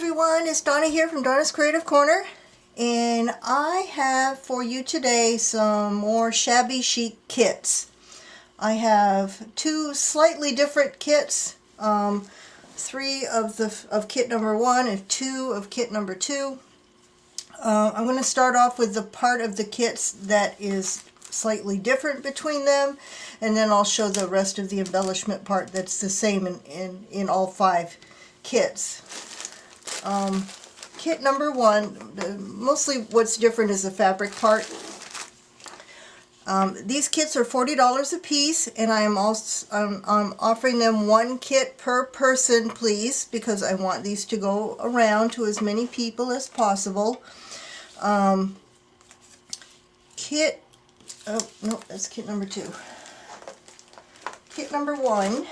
everyone, it's Donna here from Donna's Creative Corner, and I have for you today some more Shabby Chic kits. I have two slightly different kits, three of kit number 1 and 2 of kit number 2. I'm going to start off with the part of the kits that is slightly different between them, and then I'll show the rest of the embellishment part that's the same in all 5 kits. Kit number 1, mostly what's different is the fabric part. These kits are $40 a piece, and I'm offering them 1 kit per person, please, because I want these to go around to as many people as possible. Oh no, that's kit number 2. Kit number 1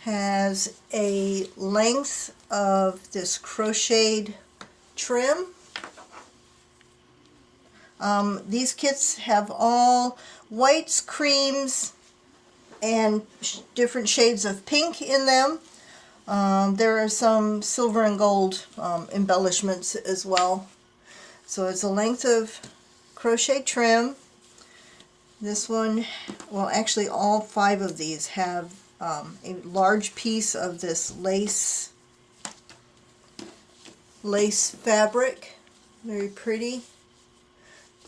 has a length of this crocheted trim. These kits have all whites, creams, and different shades of pink in them. There are some silver and gold embellishments as well. So it's a length of crochet trim. This one, well, actually all 5 of these have a large piece of this lace fabric. Very pretty.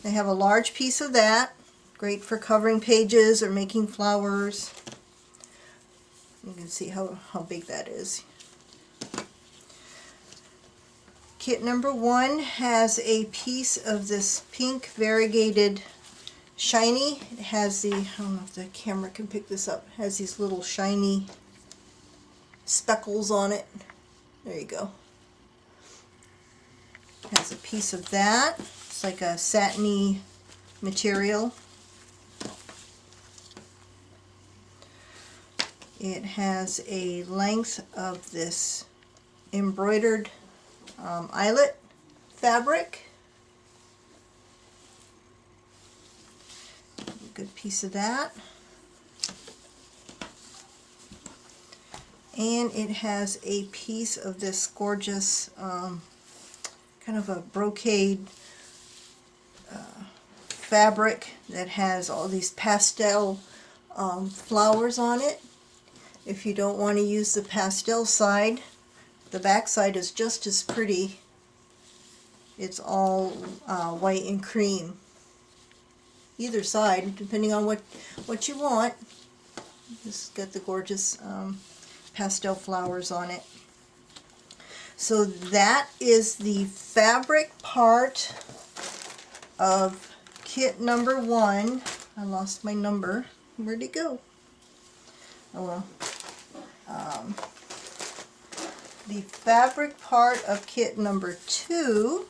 They have a large piece of that. Great for covering pages or making flowers. You can see how big that is. Kit number 1 has a piece of this pink variegated shiny. It has the, I don't know if the camera can pick this up, it has these little shiny speckles on it. There you go. It has a piece of that. It's like a satiny material. It has a length of this embroidered eyelet fabric. A good piece of that. And it has a piece of this gorgeous kind of a brocade fabric that has all these pastel flowers on it. If you don't want to use the pastel side, the back side is just as pretty. It's all white and cream. Either side, depending on what you want. This has got the gorgeous pastel flowers on it. So that is the fabric part of kit number 1. I lost my number. Where'd it go? Oh well. The fabric part of kit number 2,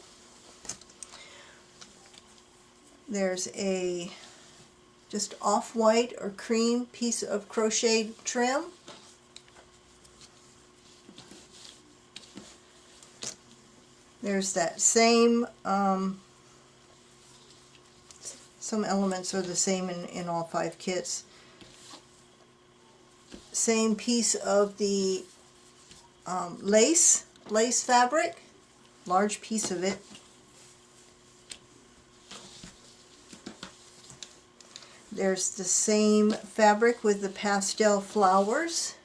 there's a just off-white or cream piece of crocheted trim. There's that same, some elements are the same in all 5 kits. Same piece of the lace fabric, large piece of it. There's the same fabric with the pastel flowers.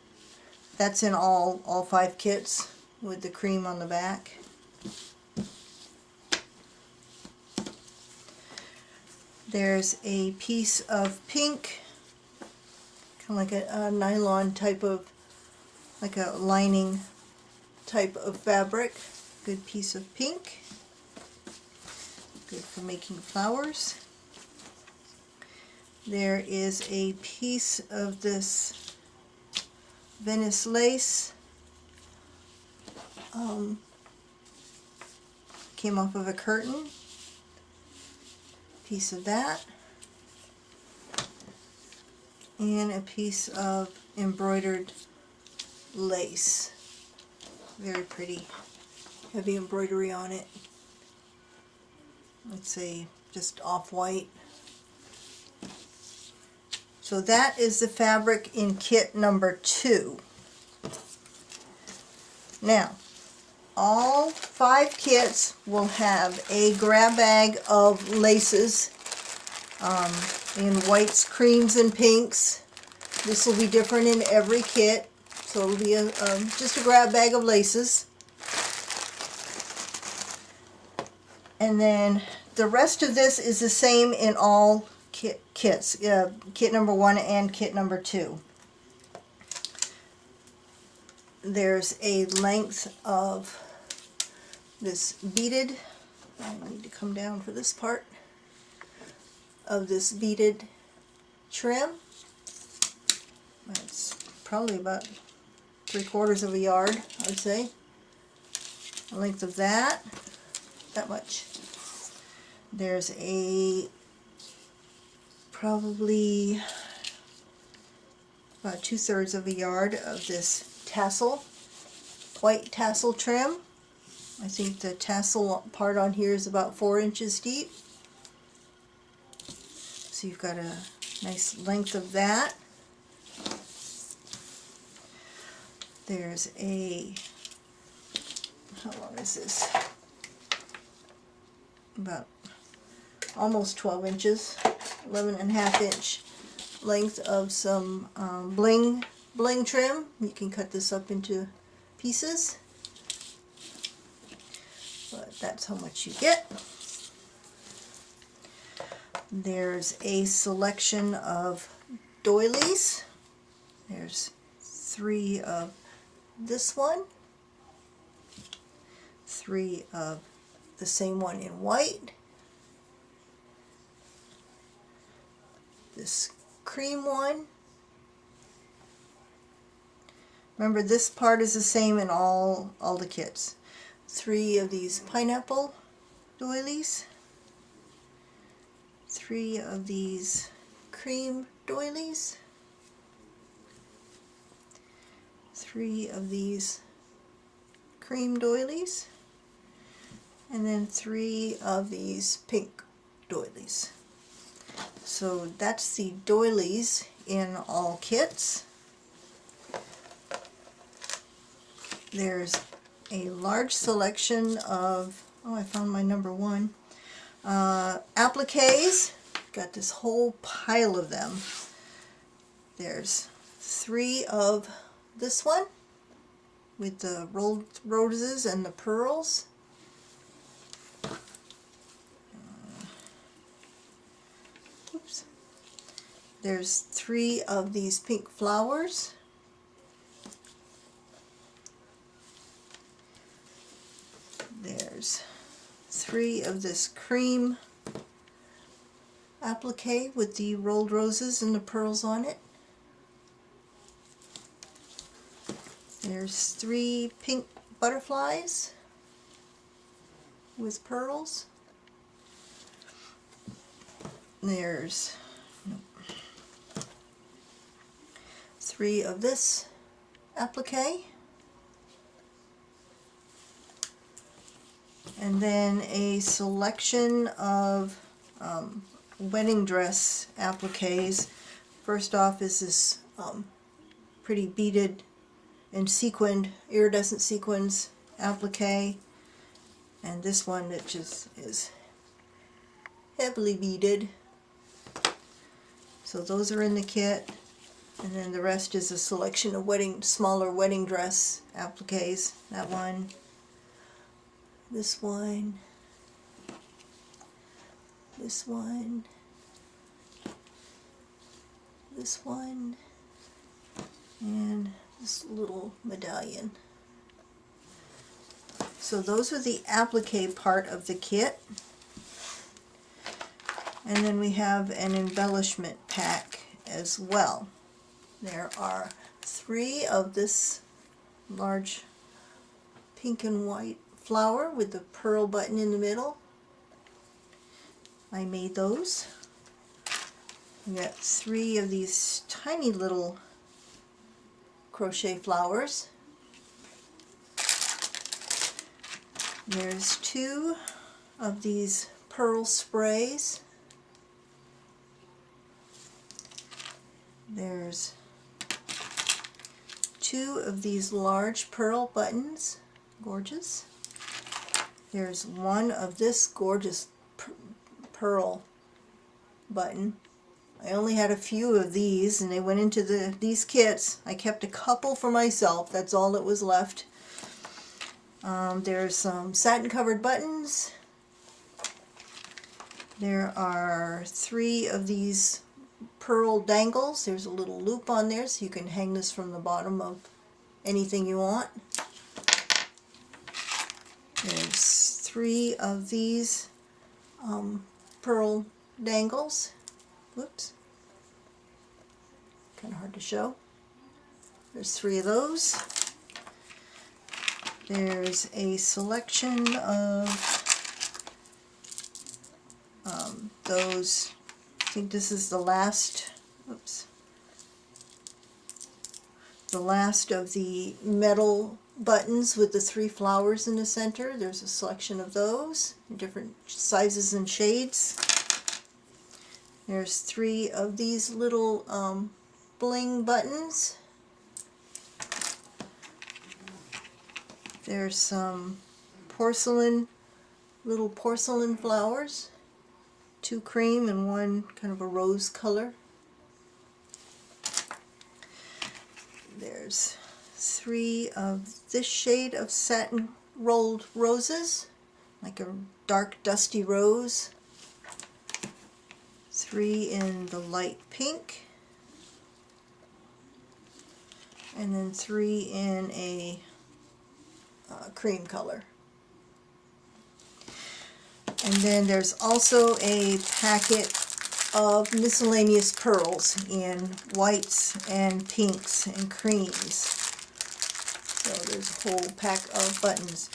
That's in all 5 kits with the cream on the back. There's a piece of pink, kind of like a nylon type of, like a lining type of fabric. Good piece of pink. Good for making flowers. There is a piece of this Venice lace. Came off of a curtain. Piece of that. And a piece of embroidered lace. Very pretty. Heavy embroidery on it. Let's say just off-white. So that is the fabric in kit number 2. Now, all 5 kits will have a grab bag of laces in whites, creams, and pinks. This will be different in every kit, so it'll be just a grab bag of laces. And then the rest of this is the same in all kits, kit number 1 and kit number 2. There's a length of this beaded, I need to come down for this part, of this beaded trim. It's probably about 3/4 of a yard, I would say. The length of that much. There's a probably about 2/3 of a yard of this tassel, white tassel trim. I think the tassel part on here is about 4 inches deep. So you've got a nice length of that. There's a, how long is this? About almost 12 inches, 11.5 inch length of some bling trim. You can cut this up into pieces, but that's how much you get. There's a selection of doilies. There's 3 of this one, 3 of the same one in white, this cream one. Remember, this part is the same in all the kits. 3 of these pineapple doilies, 3 of these cream doilies, 3 of these cream doilies, and then 3 of these pink doilies. So that's the doilies in all kits. There's a large selection of, oh, I found my number 1, appliques. Got this whole pile of them. There's 3 of this one with the rolled roses and the pearls. Oops. There's 3 of these pink flowers. There's 3 of this cream applique with the rolled roses and the pearls on it. There's 3 pink butterflies with pearls. There's 3 of this applique. And then a selection of wedding dress appliques. First off is this pretty beaded and sequined, iridescent sequins applique, and this one that just is heavily beaded. So those are in the kit, and then the rest is a selection of smaller wedding dress appliques. That one, this one, this one, this one, and this little medallion. So those are the applique part of the kit. And then we have an embellishment pack as well. There are 3 of this large pink and white flower with the pearl button in the middle. I made those. We got 3 of these tiny little crochet flowers. There's 2 of these pearl sprays. There's 2 of these large pearl buttons, gorgeous. There's 1 of this gorgeous pearl button. I only had a few of these and they went into these kits. I kept a couple for myself, that's all that was left. There's some satin covered buttons. There are 3 of these pearl dangles. There's a little loop on there so you can hang this from the bottom of anything you want. There's 3 of these pearl dangles. Whoops. Kind of hard to show. There's 3 of those. There's a selection of those. I think this is the last, oops, the last of the metal buttons with the 3 flowers in the center. There's a selection of those in different sizes and shades. There's 3 of these little bling buttons. There's some little porcelain flowers. 2 cream and 1 kind of a rose color. There's 3 of this shade of satin rolled roses, like a dark dusty rose. 3 in the light pink. And then 3 in a cream color. And then there's also a packet of miscellaneous pearls in whites and pinks and creams. So there's a whole pack of buttons.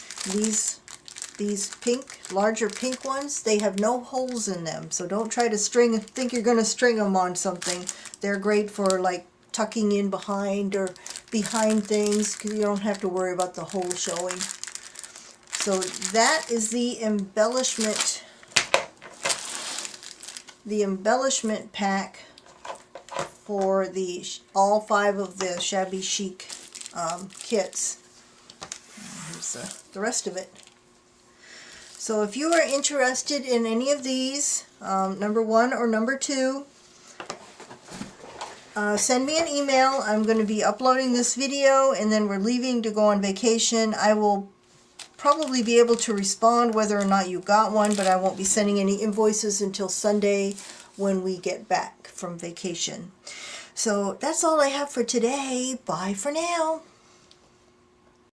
These pink, larger pink ones, they have no holes in them. So don't try to think you're going to string them on something. They're great for like tucking in behind or behind things because you don't have to worry about the hole showing. So that is the embellishment pack for all 5 of the Shabby Chic kits. Here's the rest of it. So if you are interested in any of these, number 1 or number 2, send me an email. I'm going to be uploading this video and then we're leaving to go on vacation. I will probably be able to respond whether or not you got one, but I won't be sending any invoices until Sunday when we get back from vacation. So that's all I have for today. Bye for now.